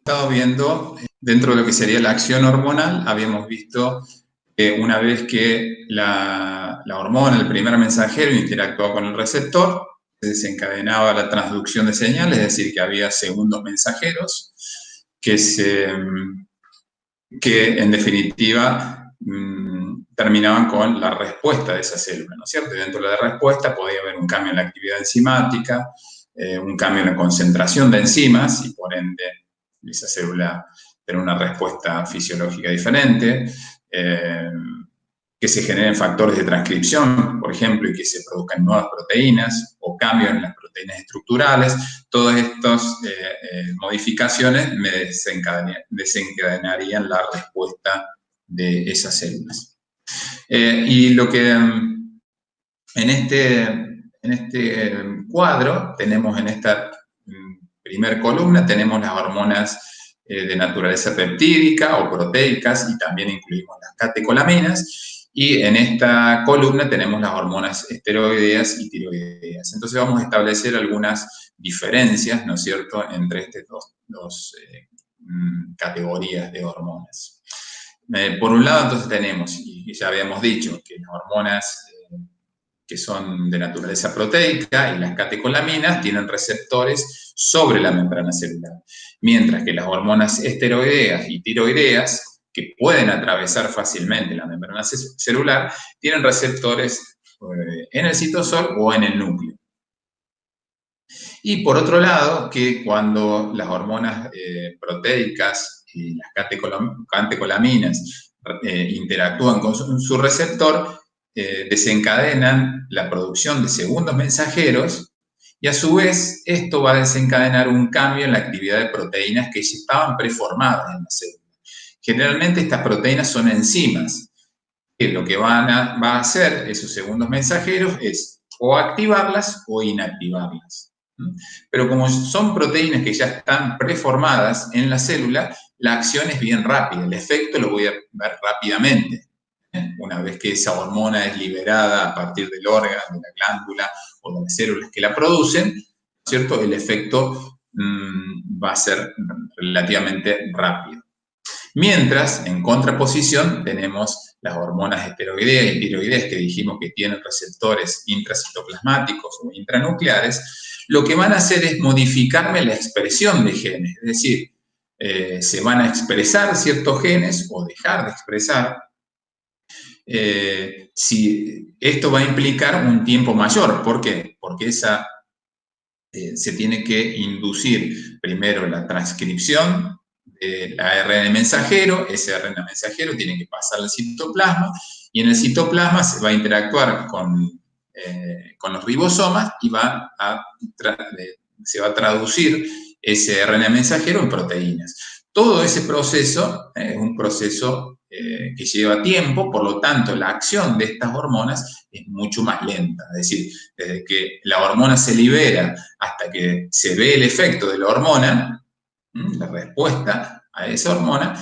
estado viendo, dentro de lo que sería la acción hormonal, habíamos visto que una vez que la hormona, el primer mensajero, interactuaba con el receptor, se desencadenaba la transducción de señales, es decir, que había segundos mensajeros que en definitiva terminaban con la respuesta de esa célula, ¿no es cierto? Y dentro de la respuesta podía haber un cambio en la actividad enzimática, un cambio en la concentración de enzimas y por ende esa célula tener una respuesta fisiológica diferente, que se generen factores de transcripción, por ejemplo, y que se produzcan nuevas proteínas o cambios en las proteínas estructurales. Todas estas modificaciones me desencadenarían la respuesta de esas células. Y lo que en este cuadro tenemos, en esta primer columna, tenemos las hormonas de naturaleza peptídica o proteicas y también incluimos las catecolaminas. Y en esta columna tenemos las hormonas esteroideas y tiroideas. Entonces vamos a establecer algunas diferencias, ¿no es cierto?, entre estas dos categorías de hormonas. Por un lado, entonces tenemos, y ya habíamos dicho, que las hormonas que son de naturaleza proteica y las catecolaminas tienen receptores sobre la membrana celular, mientras que las hormonas esteroideas y tiroideas, que pueden atravesar fácilmente la membrana celular, tienen receptores en el citosol o en el núcleo. Y por otro lado, que cuando las hormonas proteicas y las catecolaminas interactúan con su receptor, desencadenan la producción de segundos mensajeros y a su vez esto va a desencadenar un cambio en la actividad de proteínas que ya estaban preformadas en la célula. Generalmente estas proteínas son enzimas, que lo que va a hacer esos segundos mensajeros es o activarlas o inactivarlas. Pero como son proteínas que ya están preformadas en la célula, la acción es bien rápida, el efecto lo voy a ver rápidamente. Una vez que esa hormona es liberada a partir del órgano, de la glándula o de las células que la producen, ¿cierto?, el efecto va a ser relativamente rápido. Mientras, en contraposición, tenemos las hormonas esteroideas y tiroideas que dijimos que tienen receptores intracitoplasmáticos o intranucleares, lo que van a hacer es modificarme la expresión de genes, es decir, se van a expresar ciertos genes o dejar de expresar. Si esto va a implicar un tiempo mayor. ¿Por qué? Porque se tiene que inducir primero la transcripción del ARN mensajero, ese ARN mensajero tiene que pasar al citoplasma y en el citoplasma se va a interactuar con los ribosomas y se va a traducir ese ARN mensajero en proteínas. Todo ese proceso es un proceso que lleva tiempo, por lo tanto la acción de estas hormonas es mucho más lenta, es decir, desde que la hormona se libera hasta que se ve el efecto de la hormona, la respuesta a esa hormona,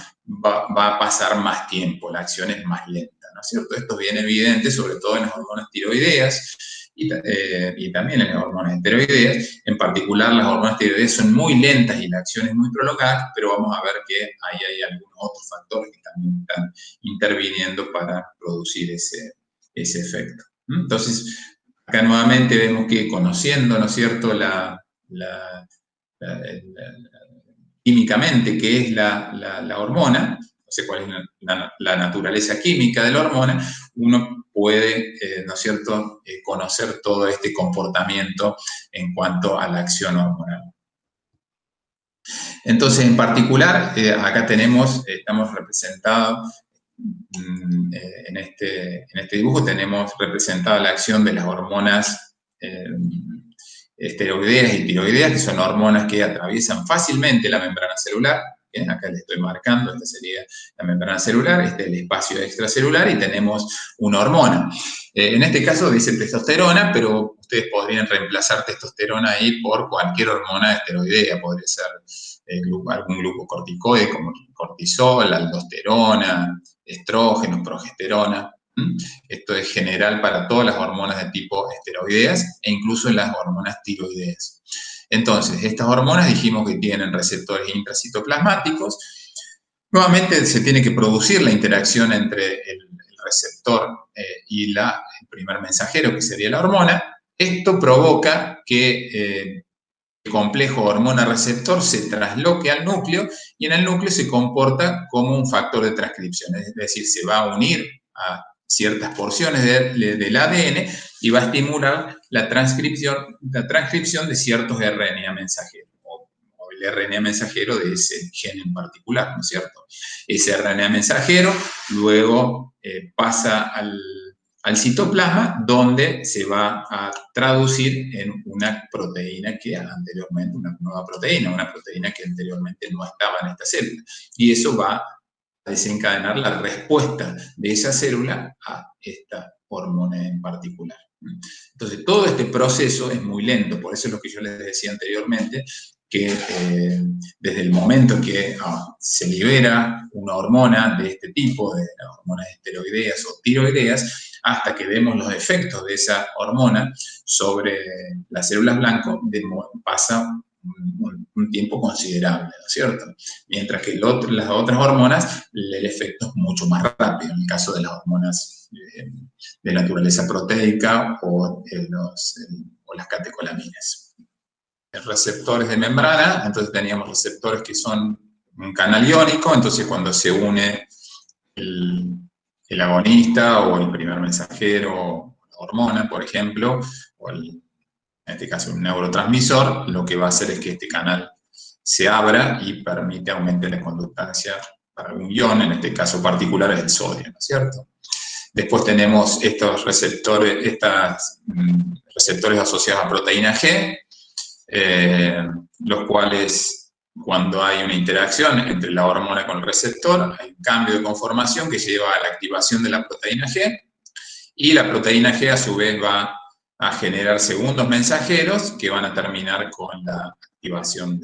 va a pasar más tiempo, la acción es más lenta, ¿no es cierto? Esto es bien evidente, sobre todo en las hormonas tiroideas y también en las hormonas esteroideas. En particular, las hormonas tiroideas son muy lentas y la acción es muy prolongada, pero vamos a ver que ahí hay algunos otros factores que también están interviniendo para producir ese efecto. Entonces, acá nuevamente vemos que conociendo, ¿no es cierto?, químicamente qué es la hormona, no sé cuál es la naturaleza química de la hormona, uno puede, ¿no es cierto?, conocer todo este comportamiento en cuanto a la acción hormonal. Entonces, en particular, acá estamos representados, en este dibujo tenemos representada la acción de las hormonas esteroideas y tiroideas, que son hormonas que atraviesan fácilmente la membrana celular. Bien, acá le estoy marcando, esta sería la membrana celular, este es el espacio extracelular y tenemos una hormona. En este caso dice testosterona, pero ustedes podrían reemplazar testosterona ahí por cualquier hormona esteroidea, podría ser algún glucocorticoide como cortisol, aldosterona, estrógenos, progesterona. Esto es general para todas las hormonas de tipo esteroideas e incluso en las hormonas tiroideas. Entonces, estas hormonas dijimos que tienen receptores intracitoplasmáticos. Nuevamente se tiene que producir la interacción entre el receptor y el primer mensajero, que sería la hormona. Esto provoca que el complejo hormona-receptor se trasloque al núcleo y en el núcleo se comporta como un factor de transcripción, es decir, se va a unir a ciertas porciones del ADN y va a estimular la transcripción de ciertos RNA mensajeros o el RNA mensajero de ese gen en particular, ¿no es cierto? Ese RNA mensajero luego pasa al citoplasma, donde se va a traducir en una proteína que anteriormente, una nueva proteína, una proteína que anteriormente no estaba en esta célula. Y eso va a desencadenar la respuesta de esa célula a esta hormona en particular. Entonces, todo este proceso es muy lento, por eso es lo que yo les decía anteriormente, que desde el momento en que se libera una hormona de este tipo, de las hormonas esteroideas o tiroideas, hasta que vemos los efectos de esa hormona sobre las células blancas, pasa un tiempo considerable, ¿no es cierto? Mientras que las otras hormonas, el efecto es mucho más rápido, en el caso de las hormonas de naturaleza proteica o las catecolaminas. Receptores de membrana, entonces teníamos receptores que son un canal iónico, entonces cuando se une el agonista o el primer mensajero, la hormona, por ejemplo, o en este caso un neurotransmisor, lo que va a hacer es que este canal se abra y permite aumentar la conductancia para algún ion, en este caso particular es el sodio, ¿no es cierto? Después tenemos estos receptores, receptores asociados a proteína G, los cuales cuando hay una interacción entre la hormona con el receptor, hay un cambio de conformación que lleva a la activación de la proteína G, y la proteína G a su vez va a generar segundos mensajeros que van a terminar con la activación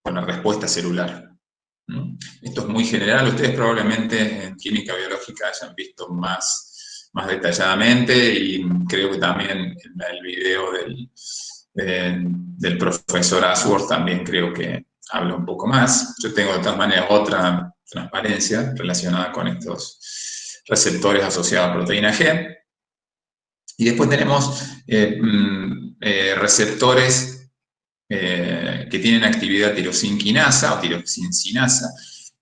con la respuesta celular. Esto es muy general, ustedes probablemente en química biológica hayan visto más detalladamente, y creo que también en el video del profesor Ashworth también creo que habla un poco más. Yo tengo de todas maneras otra transparencia relacionada con estos receptores asociados a proteína G. Y después tenemos receptores que tienen actividad tirosinquinasa o tirosincinasa.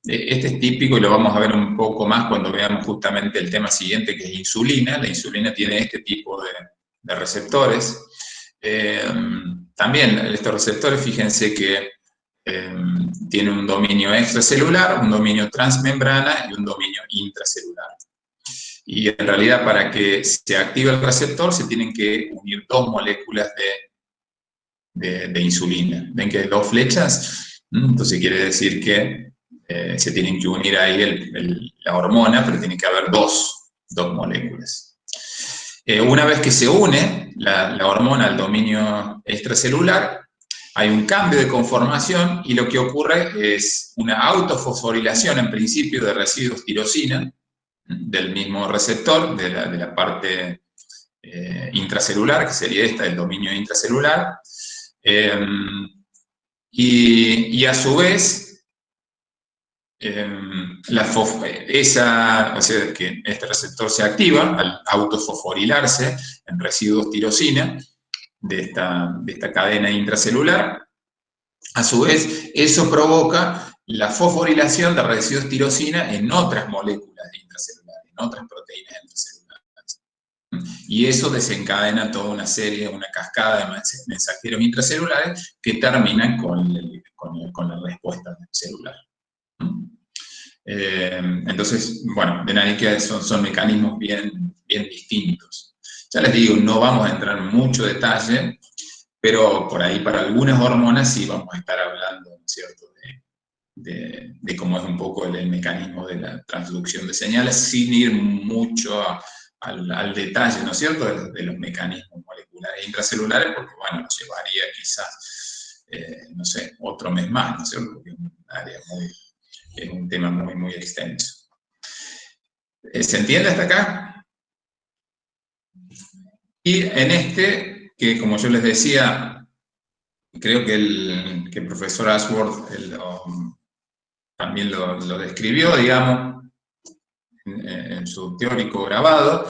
Este es típico y lo vamos a ver un poco más cuando veamos justamente el tema siguiente, que es insulina. La insulina tiene este tipo de receptores. También estos receptores, fíjense que tienen un dominio extracelular, un dominio transmembrana y un dominio intracelular. Y en realidad, para que se active el receptor, se tienen que unir dos moléculas de insulina. ¿Ven que hay dos flechas? Entonces quiere decir que se tienen que unir ahí la hormona, pero tiene que haber dos moléculas. Una vez que se une la hormona al dominio extracelular, hay un cambio de conformación y lo que ocurre es una autofosforilación en principio de residuos tirosina del mismo receptor, de la parte intracelular, que sería esta, el dominio intracelular. Y a su vez, o sea, que este receptor se activa al autofosforilarse en residuos tirosina de esta cadena intracelular. A su vez, eso provoca la fosforilación de residuos tirosina en otras moléculas intracelulares, en otras proteínas intracelulares. Y eso desencadena toda una serie, una cascada de mensajeros intracelulares que terminan con la respuesta celular. Entonces, bueno, ven ahí que son mecanismos bien distintos. Ya les digo, no vamos a entrar en mucho detalle, pero por ahí para algunas hormonas sí vamos a estar hablando, ¿no es cierto?, de cómo es un poco el mecanismo de la transducción de señales, sin ir mucho al detalle, ¿no es cierto?, de los mecanismos moleculares intracelulares, porque, bueno, nos llevaría quizás, no sé, otro mes más, ¿no es cierto?, porque es un tema muy extenso. ¿Se entiende hasta acá? Y en este que, como yo les decía, creo que el profesor Ashworth también lo describió, digamos, en su teórico grabado.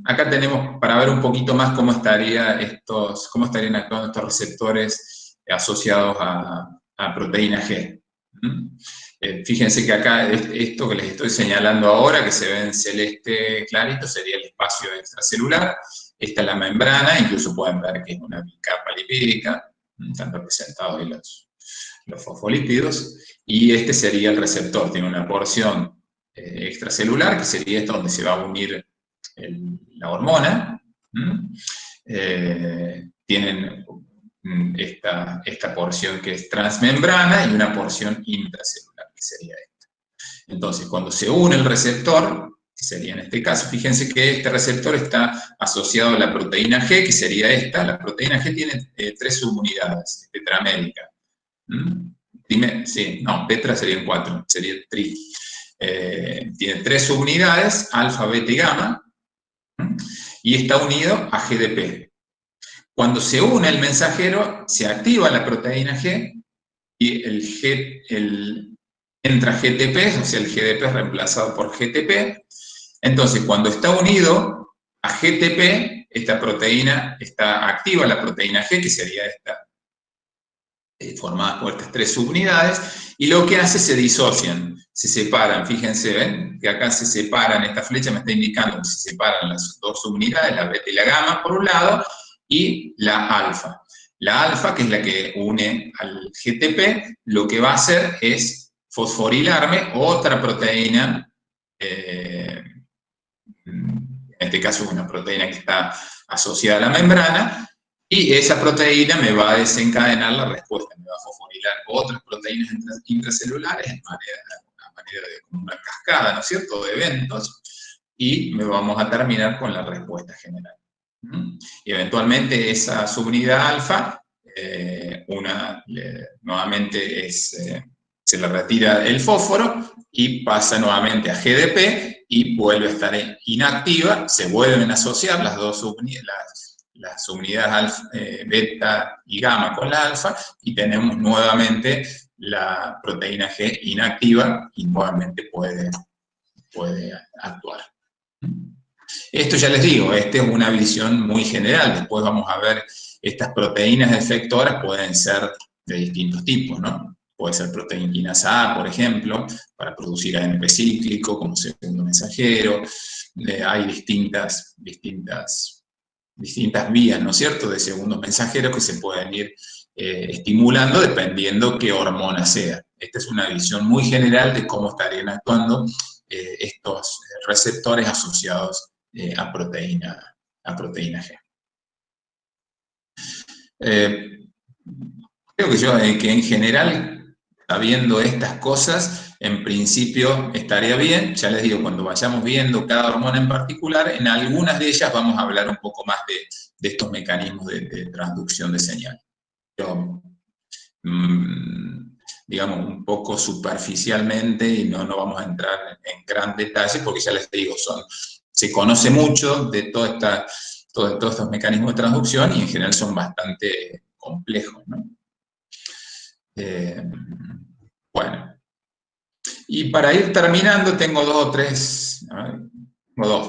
Acá tenemos para ver un poquito más cómo estarían actuando estos receptores asociados a proteína G. Fíjense que acá esto que les estoy señalando ahora, que se ve en celeste clarito, sería el espacio extracelular. Esta es la membrana, incluso pueden ver que es una capa lipídica, están representados ahí los fosfolípidos, y este sería el receptor, tiene una porción extracelular, que sería esto donde se va a unir la hormona. Tienen esta porción que es transmembrana y una porción intracelular, que sería esta. Entonces, cuando se une el receptor, que sería en este caso, fíjense que este receptor está asociado a la proteína G, que sería esta. La proteína G tiene 3 subunidades, tetramérica. Tetra serían 4, sería tri. Tiene 3 subunidades, alfa, beta y gamma, y está unido a GDP. Cuando se une el mensajero, se activa la proteína G y entra GTP, o sea, el GDP es reemplazado por GTP. Entonces, cuando está unido a GTP, esta proteína está activa, la proteína G, que sería esta, formada por estas 3 subunidades, y lo que hace, se disocian, se separan. Fíjense, ¿ven? Que acá se separan, esta flecha me está indicando que se separan las 2 subunidades, la beta y la gamma por un lado, y la alfa. La alfa, que es la que une al GTP, lo que va a hacer es fosforilarme otra proteína, en este caso una proteína que está asociada a la membrana, y esa proteína me va a desencadenar la respuesta, me va a fosforilar otras proteínas intracelulares a manera de como una cascada, ¿no es cierto?, de eventos, y me vamos a terminar con la respuesta general. Y eventualmente esa subunidad alfa, nuevamente se le retira el fósforo y pasa nuevamente a GDP y vuelve a estar inactiva, se vuelven a asociar las dos subunidades, las subunidades beta y gamma con la alfa, y tenemos nuevamente la proteína G inactiva y nuevamente puede actuar. Esto ya les digo, esta es una visión muy general. Después vamos a ver, estas proteínas efectoras pueden ser de distintos tipos, ¿no? Puede ser proteína quinasa A, por ejemplo, para producir AMP cíclico como segundo mensajero. Hay distintas vías, ¿no es cierto?, de segundos mensajeros que se pueden ir estimulando dependiendo qué hormona sea. Esta es una visión muy general de cómo estarían actuando estos receptores asociados a proteína G. Creo que en general, sabiendo estas cosas, en principio estaría bien. Ya les digo, cuando vayamos viendo cada hormona en particular, en algunas de ellas vamos a hablar un poco más de estos mecanismos de transducción de señal. Pero, digamos, un poco superficialmente, y no vamos a entrar en gran detalle, porque ya les digo, se conoce mucho de todos estos mecanismos de transducción y en general son bastante complejos, ¿no? Bueno, y para ir terminando tengo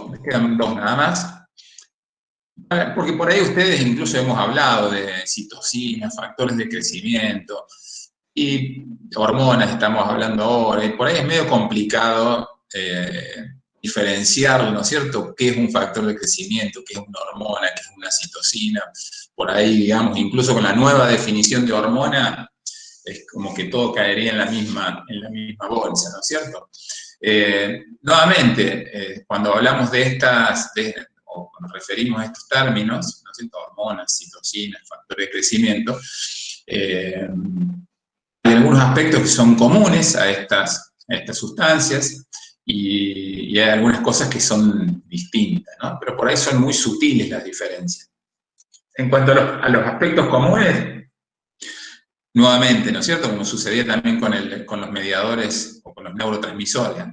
me quedan 2 nada más, porque por ahí ustedes incluso hemos hablado de citocinas, factores de crecimiento y hormonas, estamos hablando ahora, y por ahí es medio complicado diferenciarlo, ¿no es cierto?, qué es un factor de crecimiento, qué es una hormona, qué es una citocina. Por ahí, digamos, incluso con la nueva definición de hormona, es como que todo caería en la misma bolsa, ¿no es cierto? Nuevamente, cuando hablamos o nos referimos a estos términos, ¿no es cierto?, hormonas, citocinas, factores de crecimiento, hay algunos aspectos que son comunes a estas sustancias, y hay algunas cosas que son distintas, ¿no? Pero por ahí son muy sutiles las diferencias. En cuanto a los aspectos comunes, nuevamente, ¿no es cierto?, como sucedía también con los mediadores o con los neurotransmisores,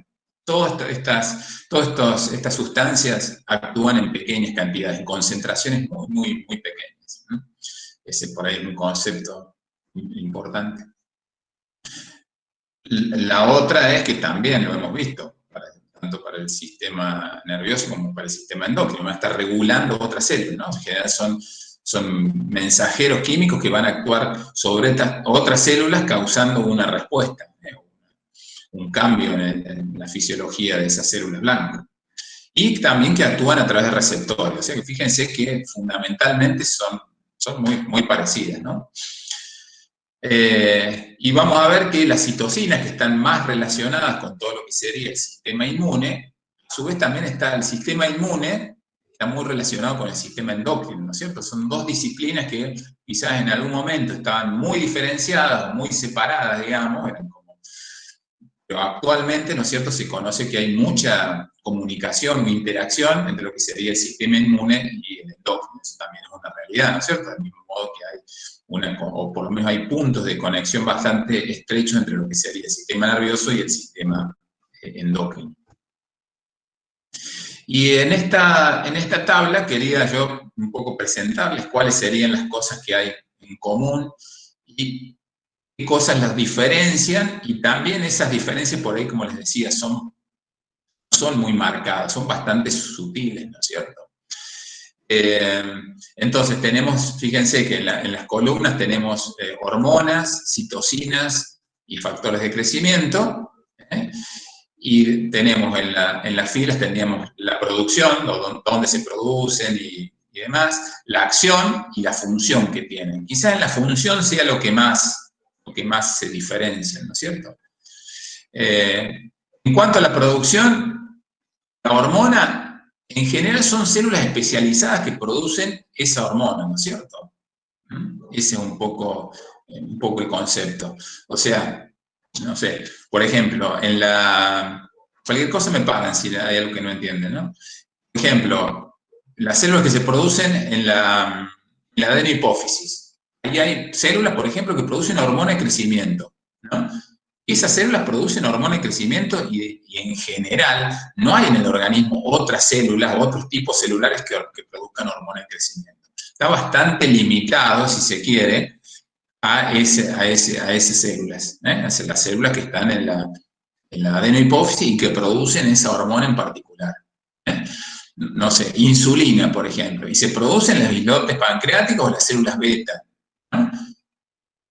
estas sustancias actúan en pequeñas cantidades, en concentraciones muy, muy, muy pequeñas. Ese por ahí es un concepto importante. La otra es que también lo hemos visto, tanto para el sistema nervioso como para el sistema endocrino, está regulando otras células, ¿no? En general son mensajeros químicos que van a actuar sobre otras células causando una respuesta, un cambio en la fisiología de esas células blancas. Y también que actúan a través de receptores, o sea que fíjense que fundamentalmente son muy, muy parecidas, ¿no? Y vamos a ver que las citocinas, que están más relacionadas con todo lo que sería el sistema inmune, a su vez también está el sistema inmune, está muy relacionado con el sistema endocrino, ¿no es cierto? Son dos disciplinas que quizás en algún momento estaban muy diferenciadas, muy separadas, digamos, pero actualmente, ¿no es cierto?, se conoce que hay mucha comunicación o interacción entre lo que sería el sistema inmune y el endocrino. Eso también es una realidad, ¿no es cierto? Del mismo modo que hay o por lo menos hay puntos de conexión bastante estrechos entre lo que sería el sistema nervioso y el sistema endocrino. Y en esta tabla quería yo un poco presentarles cuáles serían las cosas que hay en común y qué cosas las diferencian, y también esas diferencias por ahí, como les decía, son muy marcadas, son bastante sutiles, ¿no es cierto? Entonces tenemos, fíjense que en las columnas tenemos hormonas, citocinas y factores de crecimiento, y tenemos en las filas tendríamos la producción, dónde se producen y demás, la acción y la función que tienen. Quizás en la función sea lo que más se diferencia, ¿no es cierto? En cuanto a la producción, la hormona en general son células especializadas que producen esa hormona, ¿no es cierto? Ese es un poco el concepto. O sea, no sé, por ejemplo, cualquier cosa me pagan si hay algo que no entienden, ¿no? Por ejemplo, las células que se producen en la adenohipófisis. Ahí hay células, por ejemplo, que producen hormona de crecimiento, ¿no? Esas células producen hormona de crecimiento y en general no hay en el organismo otras células, otros tipos celulares que produzcan hormona de crecimiento. Está bastante limitado, si se quiere, a esas células, a las células que están en la adenohipófisis y que producen esa hormona en particular. No sé, insulina, por ejemplo, y se producen los islotes pancreáticos o las células beta, ¿no?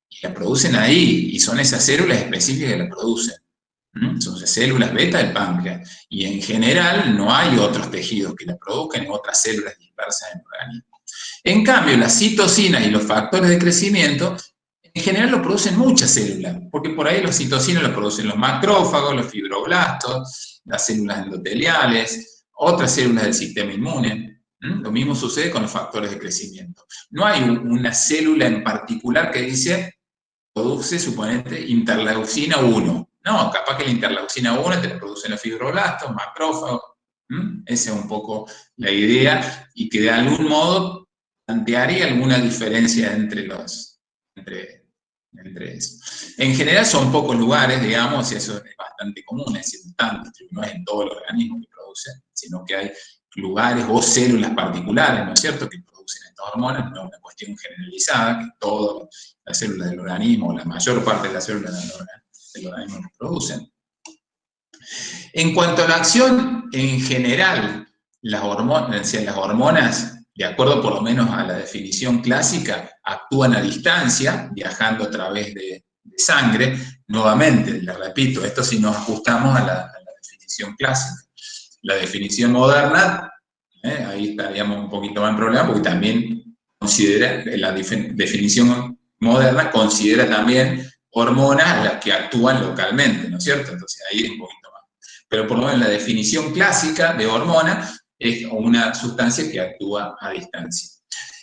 Y la producen ahí, y son esas células específicas que la producen. Son células beta del páncreas. Y en general no hay otros tejidos que la produzcan en otras células dispersas en el organismo. En cambio, las citocinas y los factores de crecimiento, en general lo producen muchas células, porque por ahí las citocinas lo producen los macrófagos, los fibroblastos, las células endoteliales, otras células del sistema inmune. Lo mismo sucede con los factores de crecimiento. No hay una célula en particular que dice produce, suponete, interleucina 1. No, capaz que la interleucina 1 te la producen los fibroblastos, macrófagos. Esa es un poco la idea, y que de algún modo plantearía alguna diferencia entre eso. En general son pocos lugares, digamos, y eso es bastante común, es decir, no es en todo el organismo que produce, sino que hay lugares o células particulares, ¿no es cierto?, que producen estas hormonas, no es una cuestión generalizada, que todas las células del organismo, la mayor parte de las células del organismo lo producen. En cuanto a la acción, en general, las hormonas, de acuerdo por lo menos a la definición clásica, actúan a distancia, viajando a través de sangre. Nuevamente, les repito, esto si nos ajustamos a la definición clásica. La definición moderna, ahí estaríamos un poquito más en problema, porque también considera, la definición moderna considera también hormonas las que actúan localmente, ¿no es cierto? Entonces ahí es un poquito más. Pero por lo menos la definición clásica de hormona es una sustancia que actúa a distancia.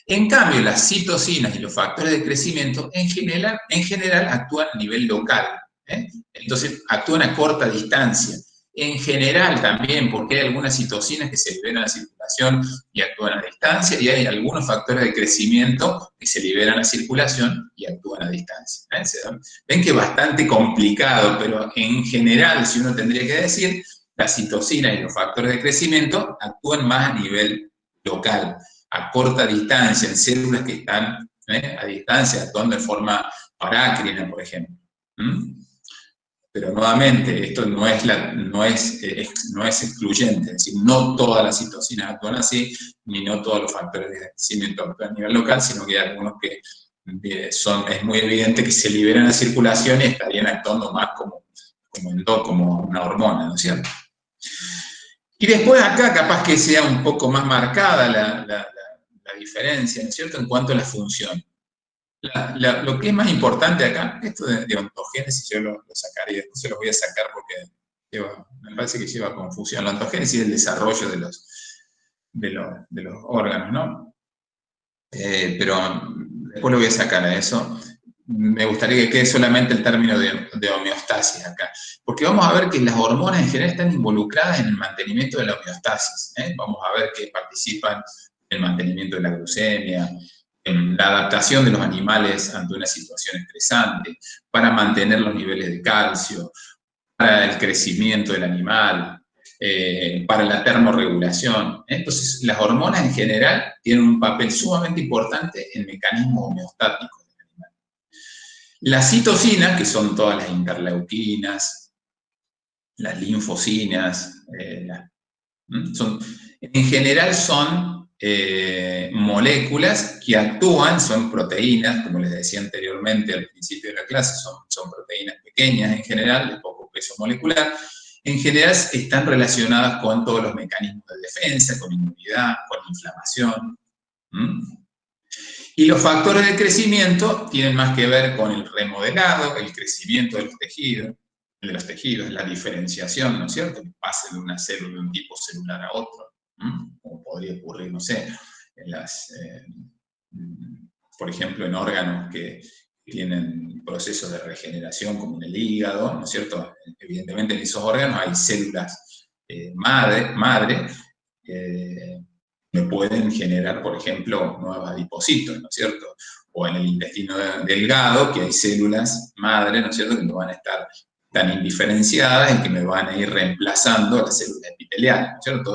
En cambio, las citocinas y los factores de crecimiento en general actúan a nivel local, entonces actúan a corta distancia. En general también, porque hay algunas citocinas que se liberan a la circulación y actúan a distancia, y hay algunos factores de crecimiento que se liberan a la circulación y actúan a distancia. Ven que es bastante complicado, pero en general, si uno tendría que decir, la citocina y los factores de crecimiento actúan más a nivel local, a corta distancia, en células que están a distancia, actuando de forma parácrina, por ejemplo. Pero nuevamente, esto no es excluyente, es decir, no todas las citocinas actúan así, ni no todos los factores de crecimiento actúan a nivel local, sino que hay algunos que es muy evidente que se liberan a circulación y estarían actuando más como una hormona, ¿no es cierto? Y después acá capaz que sea un poco más marcada la diferencia, ¿no es cierto?, en cuanto a la función. Lo que es más importante acá, esto de ontogénesis yo lo sacaría, después se lo voy a sacar porque me parece que lleva confusión. La ontogénesis es el desarrollo de los órganos, ¿no? Pero después lo voy a sacar a eso. Me gustaría que quede solamente el término de homeostasis acá, porque vamos a ver que las hormonas en general están involucradas en el mantenimiento de la homeostasis. Vamos a ver que participan en el mantenimiento de la glucemia, en la adaptación de los animales ante una situación estresante, para mantener los niveles de calcio, para el crecimiento del animal, para la termorregulación. Entonces, las hormonas en general tienen un papel sumamente importante en mecanismos homeostáticos del animal. Las citocinas, que son todas las interleuquinas, las linfocinas, en general son moléculas que actúan, son proteínas, como les decía anteriormente al principio de la clase, son proteínas pequeñas en general, de poco peso molecular. En general están relacionadas con todos los mecanismos de defensa, con inmunidad, con inflamación. Y los factores de crecimiento tienen más que ver con el remodelado, el crecimiento de los tejidos, la diferenciación, ¿no es cierto?, que pase de una célula de un tipo celular a otro. Como podría ocurrir, no sé, por ejemplo, en órganos que tienen procesos de regeneración, como en el hígado, ¿no es cierto? Evidentemente en esos órganos hay células madre que pueden generar, por ejemplo, nuevos adipocitos, ¿no es cierto? O en el intestino delgado, que hay células madre, ¿no es cierto?, que no van a estar tan indiferenciadas y que me van a ir reemplazando a las células epiteliales, ¿no es cierto?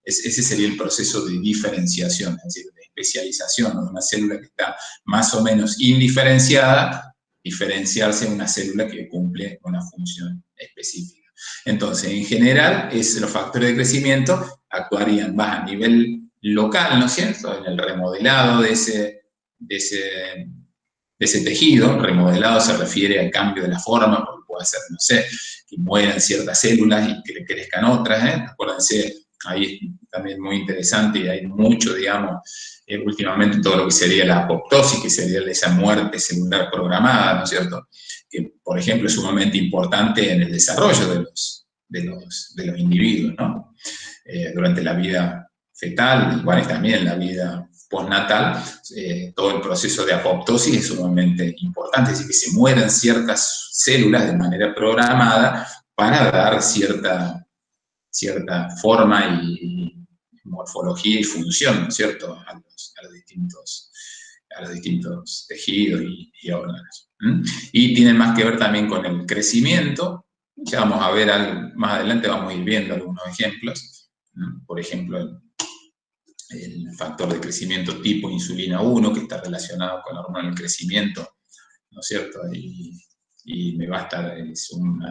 Ese sería el proceso de diferenciación, es decir, de especialización, ¿no?, de una célula que está más o menos indiferenciada, diferenciarse en una célula que cumple una función específica. Entonces, en general, los factores de crecimiento actuarían más a nivel local, ¿no es cierto?, en el remodelado de ese tejido. Remodelado se refiere al cambio de la forma, porque puede ser, no sé, que mueran ciertas células y que crezcan otras, Acuérdense, ahí es también muy interesante y hay mucho, digamos, últimamente todo lo que sería la apoptosis, que sería esa muerte celular programada, ¿no es cierto?, que, por ejemplo, es sumamente importante en el desarrollo de los individuos, ¿no? Durante la vida fetal, igual también en la vida postnatal, todo el proceso de apoptosis es sumamente importante, es decir, que se mueran ciertas células de manera programada para dar cierta forma y morfología y función, ¿no es cierto?, a los distintos tejidos y órganos. Y tiene más que ver también con el crecimiento. Ya vamos a ver más adelante, vamos a ir viendo algunos ejemplos. Por ejemplo, el factor de crecimiento tipo insulina 1, que está relacionado con la hormona del crecimiento, ¿no es cierto? Y me va a estar, es un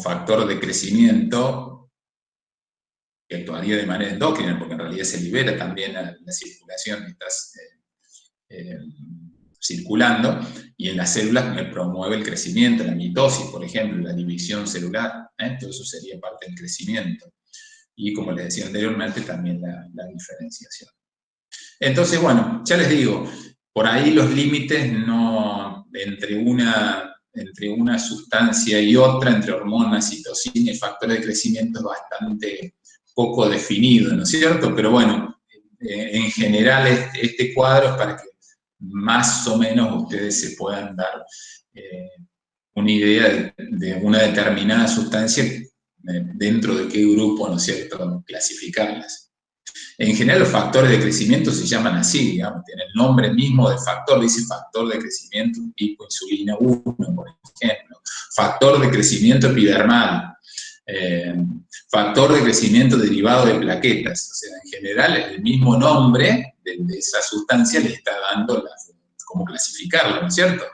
factor de crecimiento que actuaría de manera endócrina, porque en realidad se libera también a la circulación que estás circulando, y en las células me promueve el crecimiento, la mitosis, por ejemplo, la división celular, todo eso sería parte del crecimiento. Y como les decía anteriormente, también la diferenciación. Entonces, bueno, ya les digo, por ahí los límites entre una sustancia y otra, entre hormonas, citocina y factores de crecimiento, es bastante poco definido, ¿no es cierto? Pero bueno, en general este cuadro es para que más o menos ustedes se puedan dar una idea de una determinada sustancia, dentro de qué grupo, ¿no es cierto?, clasificarlas. En general los factores de crecimiento se llaman así, digamos, tienen el nombre mismo del factor, dice factor de crecimiento tipo insulina 1, por ejemplo, factor de crecimiento epidermal, factor de crecimiento derivado de plaquetas. O sea, en general, el mismo nombre de esa sustancia le está dando cómo clasificarlo, ¿no es cierto?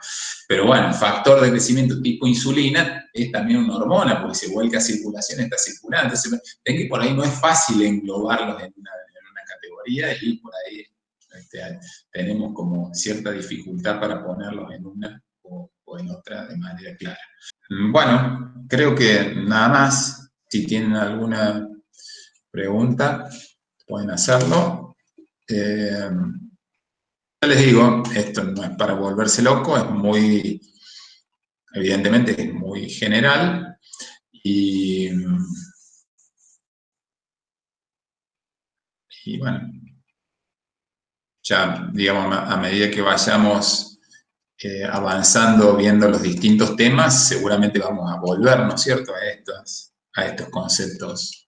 Pero bueno, factor de crecimiento tipo insulina es también una hormona, porque se vuelca a circulación, está circulando. Entonces, ven que por ahí no es fácil englobarlos en una categoría y por ahí tenemos como cierta dificultad para ponerlos en una o en otra de manera clara. Bueno, creo que nada más. Si tienen alguna pregunta, pueden hacerlo. Ya les digo, esto no es para volverse loco, es muy, evidentemente es muy general y bueno, ya digamos a medida que vayamos avanzando viendo los distintos temas, seguramente vamos a volver, ¿no es cierto?, a estos conceptos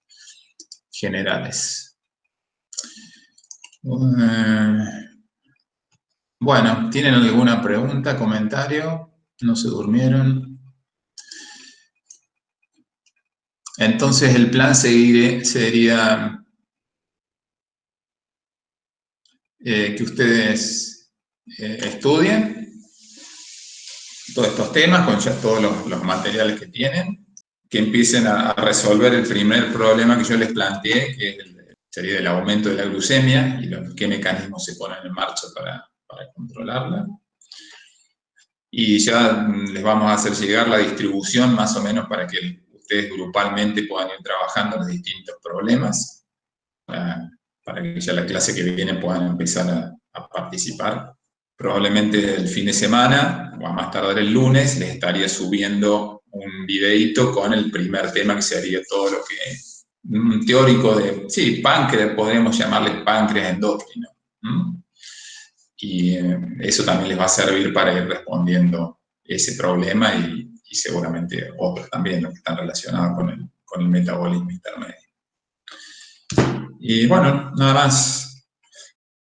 generales. Bueno, ¿tienen alguna pregunta, comentario? ¿No se durmieron? Entonces el plan sería que ustedes estudien todos estos temas con ya todos los materiales que tienen, que empiecen a resolver el primer problema que yo les planteé, que sería el aumento de la glucemia y qué mecanismos se ponen en marcha para controlarla. Y ya les vamos a hacer llegar la distribución más o menos para que ustedes grupalmente puedan ir trabajando los distintos problemas, para que ya la clase que viene puedan empezar a participar. Probablemente el fin de semana, o a más tardar el lunes, les estaría subiendo un videito con el primer tema, que sería todo lo que un teórico de, sí, páncreas, podríamos llamarle páncreas endocrino. Y eso también les va a servir para ir respondiendo ese problema y seguramente otros también, los que están relacionados con el metabolismo intermedio. Y bueno, nada más.